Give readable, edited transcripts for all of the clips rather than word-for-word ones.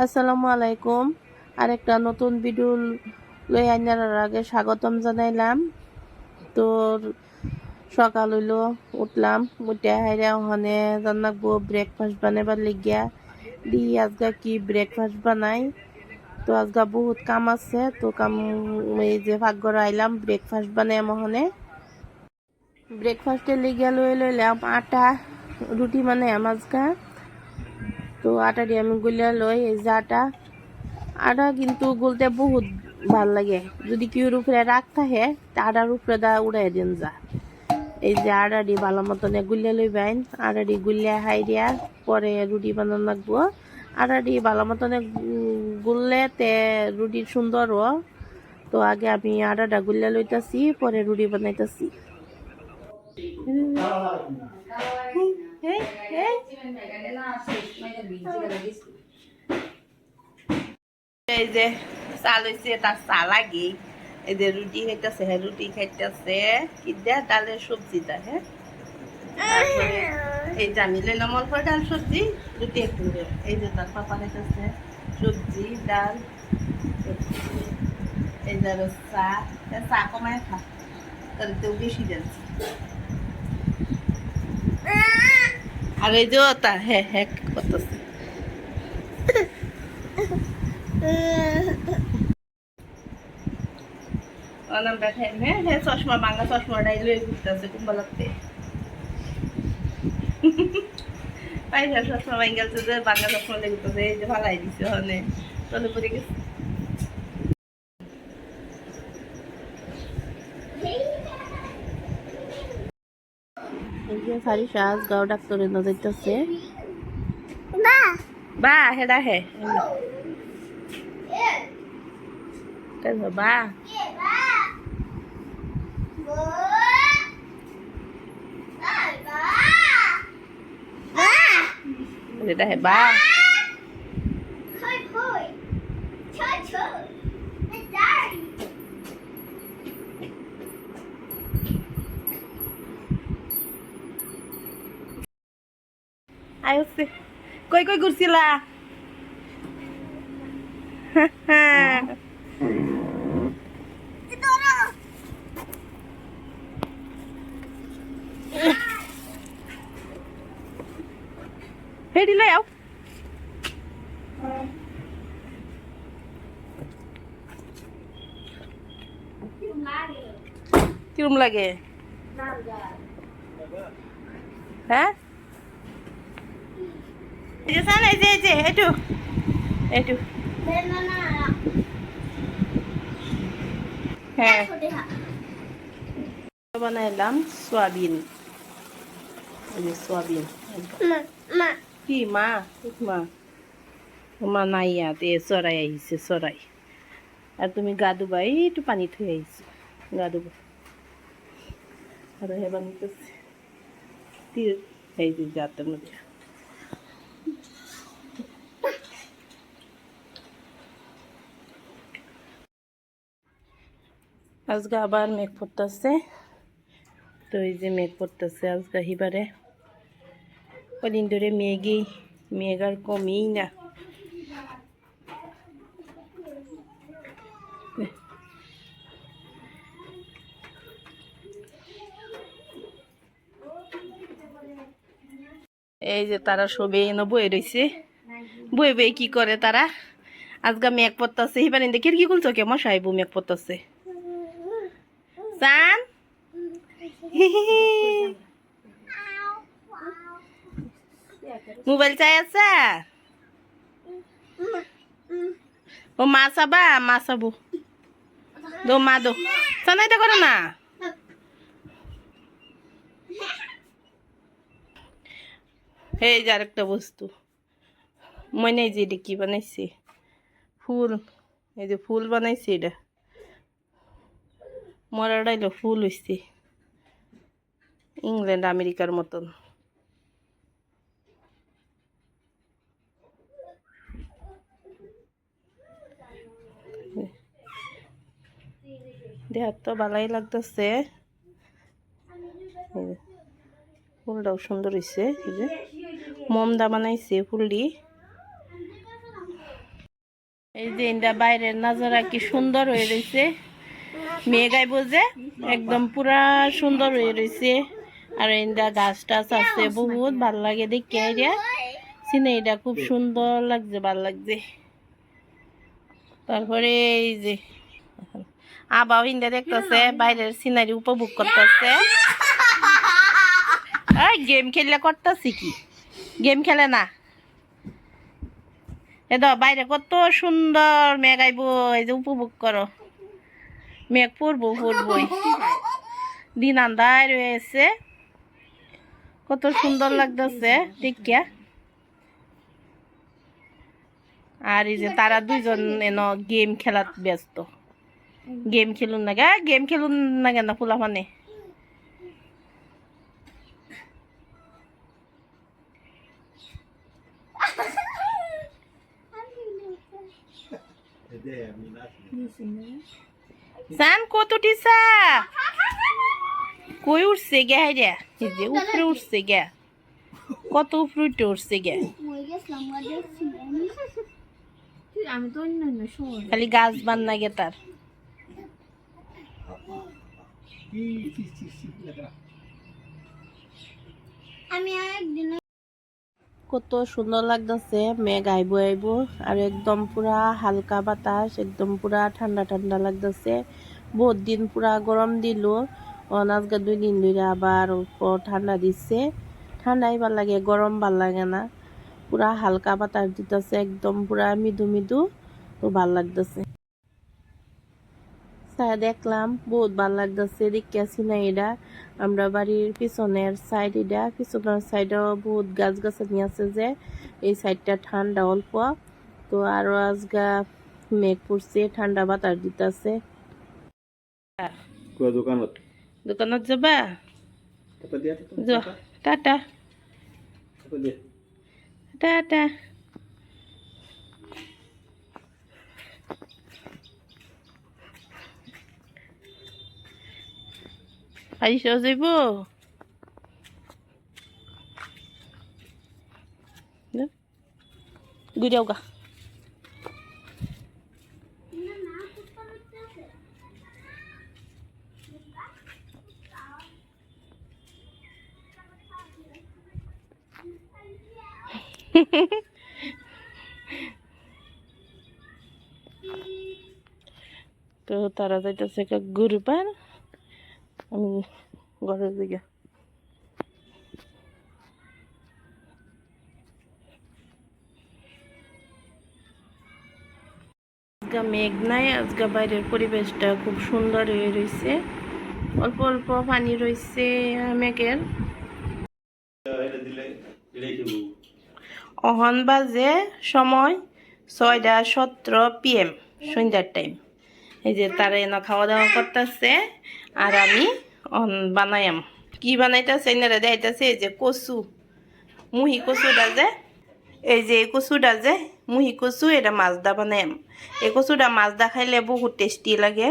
আসসালামু আলাইকুম। আরেকটা নতুন ভিডিও লই আনার আগে স্বাগতম জানাইলাম। তো সকাল হইলো উঠলাম, উঠে হাইরা ওখানে জান্নাকবো ব্রেকফাস্ট বানাবার লিগিয়া দি আজকা কি ব্রেকফাস্ট বানাই। তো আজকা বহুত কাম আছে, তো কাম এই যে ভাগ্যর আইলাম ব্রেকফাস্ট বানাই মহনে। ব্রেকফাস্টের লিগিয়া লইলাম আটা রুটি মানে আজকা। তো আটা দিয়ে আমি গুলিয়া লই, এই যে আটা কিন্তু গুলতে বহুত ভাল লাগে। যদি কিউর উপরে রাগ থাকে আটার উপরে দা উড়াই দিন যা। এই যে আটা দি ভালো মতন গুলিয়া লই বাইন, আটা দি গুলিয়া হাই দিয়া পরে রুটি বানানো লাগবো। আটা দি ভালো মতনে গুললে তে রুটি সুন্দর হ। তো আগে আমি আটাটা গুলিয়া লইতাছি, পরে রুটি বানাইতাছি। এই যে চাল হয়েছে, তার চা লাগে। এই যে রুটি খাইতেছে, হ্যাঁ রুটি খাইতেছে কি দেয় ডালের সবজিটা। হ্যাঁ, তারপরে এই জানি লইলাম অল্প ডাল সবজি, রুটি একটু। এই যে তার পাপা খাইতেছে সবজি ডাল, এই যে চা। চা কমায় খা, তাহলে তো বেশি যাচ্ছে। আর এই যে তা হ্যাঁ হ্যাঁ করতেছে। অনাম ব্যাঠাই হ্যাঁ হ্যাঁ চশমা বাংলা চশমাটাই লয়ে ঘুরতেছে কুম্বা লাগতে। পাইসা চশমা বাঙ্গালছে যে বাংলা চশমা লেগে ঘুরতেছে। এই যে ভালাই দিছে হনে তলে পড়ে গেছে। এই যে সারি সাজ গাও ডাক্তারের নজরতেছে বা হেডা হে বা এটা হে বা আইছে কই কই ঘুরছিলা? হেডি লই আও। কিরম লাগে? হ্যাঁ এই যে সান, এই যে একটু একটু হ্যাঁ বানাইলাম সোয়াবিন। এই যে সোয়াবিন কি মা মা মা নাইয়া তে চড়াই আহিছে চড়াই। আর তুমি গা ধুবা, একটু পানি থুয়ে আইছি গা ধুবা। আর হে বানাইতেছি তীর, এই যে জাতের মধ্যে আজকে আবার মেঘ পড়তেছে। তো এই যে মেঘ পড়তেছে আজকে হিবারে, কদিন ধরে মেঘ আর কমেই না। এই যে তারা সবে এনে বয়ে রয়েছে, বয়ে বয়ে কি করে তারা। আজকে মেঘ পড়তেছে হিবারে দেখে কি খুলছো কে মশাইবু মেঘ পড়তেছে চান। মোবাইল চাই আছে ও মা চাবা, মা চাবো দো মা দো চানাইতে করো না। এই যে আরেকটা বস্তু মনে, এই যে এটা কি বানাইছে ফুল। এই যে ফুল বানাইছে, এটা মরাটাইলো ফুল হইছে ইংল্যান্ড আমেরিকার মতন। দেখার তো ভালোই লাগতেছে, ফুলটাও সুন্দর হয়েছে। এই যে মমদা বানাইছে ফুলটি। এই যে এটা বাইরের নাজারা কি সুন্দর হয়ে রয়েছে, মেয়ে গাইব যে একদম পুরা সুন্দর হয়ে রয়েছে। আর এটা গাছ টাছ আছে বহুত ভাল লাগে দেখে, আইডিয়া সিনারিটা খুব সুন্দর লাগছে, ভাল লাগছে। তারপরে এই যে আবাও ইন্দা দেখতেছে বাইরের সিনারি উপভোগ করতেছে। গেম খেললে করতেছি কি, গেম খেলে না। এ দাও বাইরে কত সুন্দর মেঘ আইব, এই যে উপভোগ করো, মেঘ পড়বই, দিন আন্ধার রয়েছে, কত সুন্দর লাগতেছে দেখিয়া। আর এই যে তারা দুইজন এন গেম খেলাত ব্যস্ত, গেম খেলুন না কেন ফুলা মানে। সান কত টিসা কই উঠছে গে, হাইরা এই যে উপরে উঠছে গে, কত উপরে উঠছে গে। খালি গাছ বান্না গে তার। কত সুন্দর লাগতেছে, মেঘ আইব আর একদম পুরা হালকা বাতাস, একদম পুরা ঠান্ডা ঠান্ডা লাগতেছে। বহুত দিন পুরা গরম দিল, আজকে 2 দিন ধরে আবার ঠান্ডা দিচ্ছে। ঠান্ডাই ভাল লাগে, গরম ভাল লাগে না। পুরা হালকা বাতাস দিতেছে, একদম পুরা মৃদু তো ভাল লাগতেছে। দেখলাম বহুত ভাল লাগতেছে দেখিয়াছি না। এটা আমরা বাড়ির পিছনের সাইড, এটা পিছনের সাইডেও বহুত গাছ গাছানি আছে, যে এই সাইডটা ঠান্ডা অল্প। তো আরো আজগা মেঘ পড়ছে, ঠান্ডা বাতাস দিতেছে। দোকানত যাবা? Tata tata. আইসা যাইব ঘুরেও গা। তো তারা যাইতেছে ঘুরবার, আমি ঘরের দিকে। মেঘ নাই আজকে, বাইরের পরিবেশটা খুব সুন্দর হয়ে রয়েছে, অল্প অল্প পানি রয়েছে মেঘের। অহন বাজে সময় 6:17 PM, সন্ধ্যার টাইম। এই যে তারা এনে খাওয়া দাওয়া করতেছে আর আমি বানাইম। কি বানাইতেছে এনারা দেখাইতেছে, এই যে কচু, মুহি কচুটা যে, এই যে এই কচুটা যে মুহি কচু, এটা মাছদা বানাইম। এই কচুটা মাছদা খাইলে বহুত টেস্টি লাগে।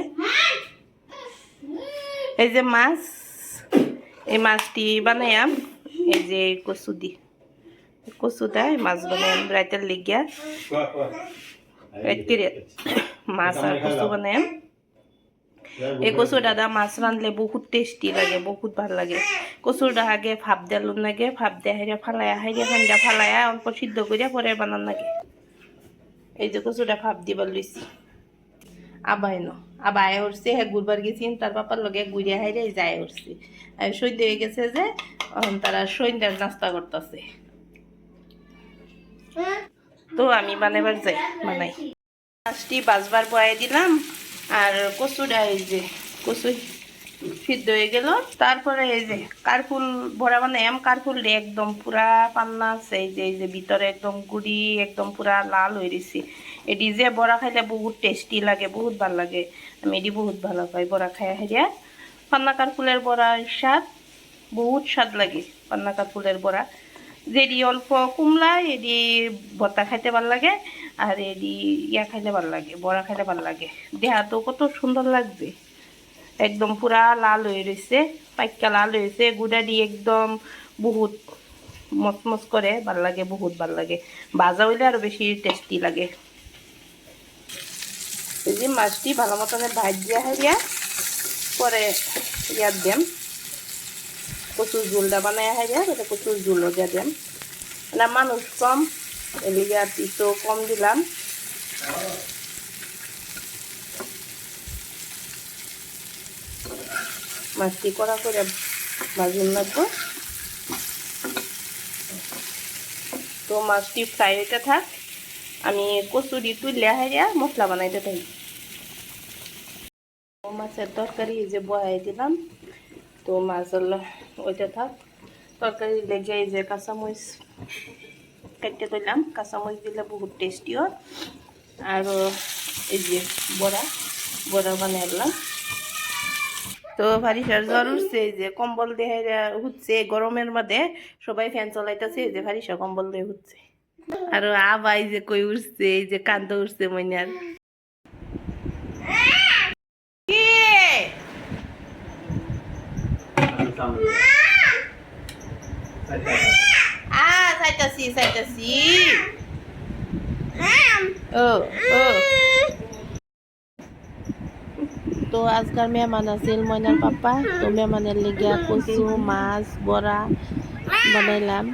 এই যে মাছ, এই মাছটি বানাইম এই যে কচু দি, কচুটা মাছ বানাইম রাইতের লিগিয়া। মাছ আর কচু বানাইম। এই কচুটা দা মাছ রাঁধলে বহুত টেস্টি লাগে, বহুত ভাল লাগে। কচুটা আগে ভাপ দিলুন লাগে, ভাপ দিয়ে হাইরা ফালাইয়া, হাইরা খান্ডা ফালাইয়া অল্প সিদ্ধ করিয়া পরে বানান লাগে। এই যে কচুটা ভাপ দিবার লইছি। আবা আয় উঠছে, হ্যাঁ ঘুরবার গেছি তার বাপার লগে, ঘুরিয়া হাইরে যায় উঠছে। সন্ধ্যে হয়ে গেছে যে তারা সন্ধ্যার নাস্তা করতেছে। তো আমি বানাবার যাই, বানাই। মাছটি বাজবার বয়ে দিলাম আর কচুটা এই যে কচু সিদ্ধ হয়ে গেল। তারপরে এই যে কারফুল ভরা বানাইম, কারফুল একদম পুরা পান্না আছে, এই যে ভিতরে একদম গুড়ি একদম পুরা লাল হয়ে গেছে। এটি যে বড়া খাইলে বহুত টেস্টি লাগে, বহুত ভাল লাগে। আমি এটি বহুত ভালো পাই বড়া খাই হারিয়া। পান্না কারফুলের বড়ার স্বাদ বহুত স্বাদ লাগে। পান্না কারফুলের বড়া যেটি অল্প কুমলা, এটি ভর্তা খাইতে ভাল লাগে, আর এটি ইয়া খাইলে ভাল লাগে, বড়া খাইলে ভাল লাগে। দেহা তো কত সুন্দর লাগছে, একদম পুরা লাল হয়ে রয়েছে, পাইকা লাল হয়েছে। গুড়া দিয়ে একদম বহুত মচমচ করে, ভাল লাগে, বহুত ভাল লাগে। ভাজা হইলে আরো বেশি টেস্টি লাগে। এই যে মাছটি ভালো মতনে ভাজিয়া হারিয়া পরে ইয়ার দেন কচুর ঝোলটা বানায় হারিয়া তাতে কচুর ঝোলও দিয়ে দেন না মানুষ কম এদিকে আর পিসও কম দিলাম। মাছটি কড়া করে ভাজুন লাগবো। তো মাছটি ফ্রাই হইতে থাক, আমি কচুরি তুলে হারিয়া মশলা বানাইতে থাকি। মাছের তরকারি এই যে বয়াই দিলাম, তো মাছ ওইটা থাক। তরকারি লেগে এই যে কাঁচামরিচ কেটে দিলাম, কাঁচামরিচ দিলে বহুত টেস্টি হয়। আর এই যে বড়া বানাইলাম। তো ফারিসার জ্বর উঠছে, এই যে কম্বল দিয়ে উঠছে গরমের মধ্যে, সবাই ফ্যান চালাইতেছে, এই যে ফারিসা কম্বল দিয়ে উঠছে। আর আবাই যে কই উঠছে, এই যে কান্দ উঠছে মইনার। চাইতাছি ও ও। তো আজকাল মেহমান আছিল ময়নার পাপা, তো মেহমানের লেগিয়া কচু মাছ বড়া বানাইলাম।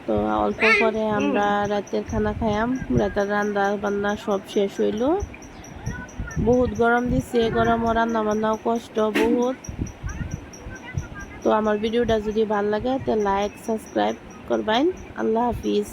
তো অল্প করে আমরা রাতের খানা খাইলাম, রাতের রান্না বান্না সব শেষ হইল। বহুত গরম দিছে, গরমও রান্না বান্নাও কষ্ট বহুত। তো আমার ভিডিওটা যদি ভালো লাগে তো লাইক সাবস্ক্রাইব করবেন। আল্লাহ হাফিজ।